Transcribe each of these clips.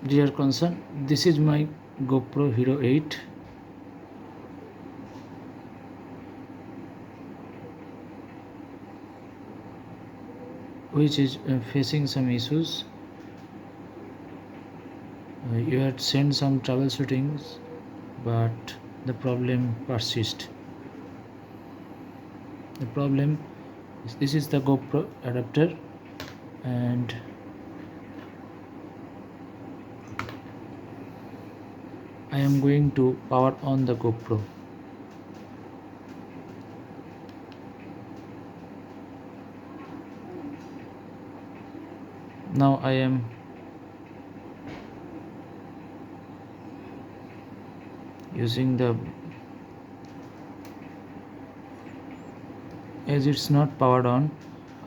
Dear concern, this is my GoPro Hero 8. Which is facing some issues. You had sent some troubleshootings, but the problem persists. The problem is this is the GoPro adapter, and I am going to power on the GoPro. Now I am using as it's not powered on,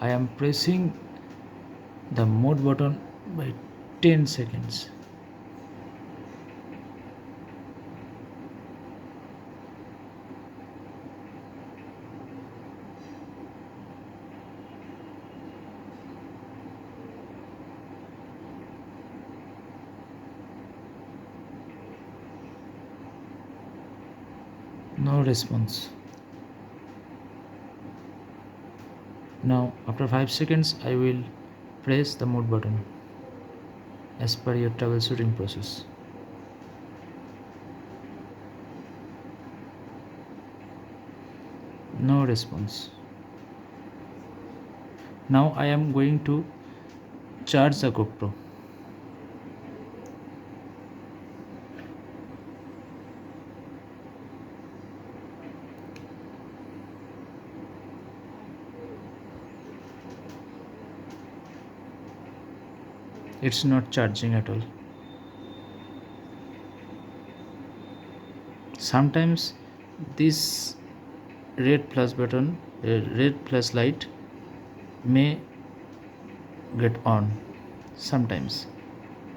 I am pressing the mode button by 10 seconds. No response. Now after 5 seconds I will press the mode button as per your troubleshooting process. No response. Now I am going to charge the GoPro. It's not charging at all. Sometimes this red plus button, red plus light may get on sometimes,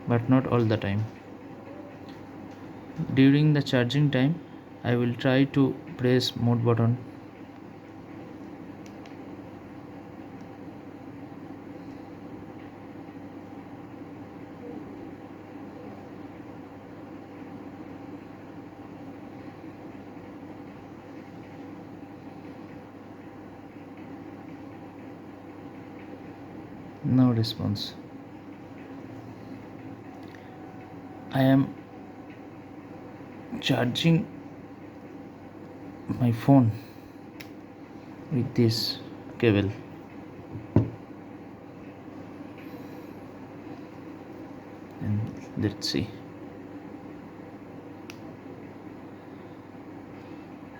but not all the time. During the charging time I will try to press mode button. No response. I am charging my phone with this cable. And let's see.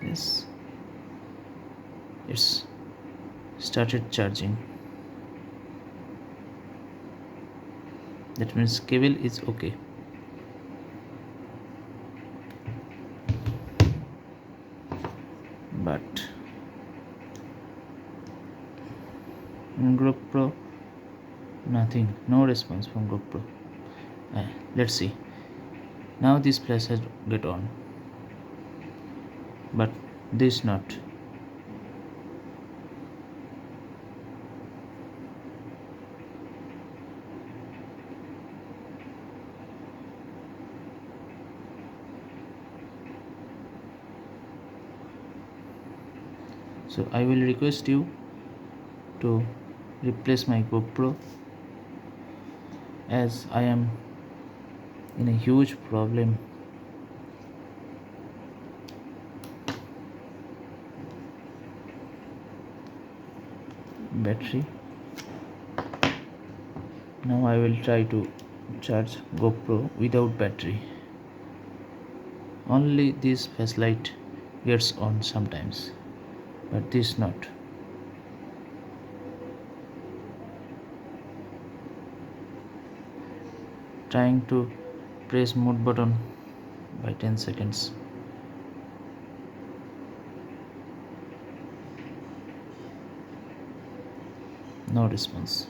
Yes, it's started charging. That means cable is okay. But GoPro, nothing, no response from GoPro. Let's see. Now this flash has get on, but this not. So I will request you to replace my GoPro, as I am in a huge problem. Battery. Now I will try to charge GoPro without battery. Only this flashlight gets on sometimes, but this not. Trying to press mode button by 10 seconds. No response.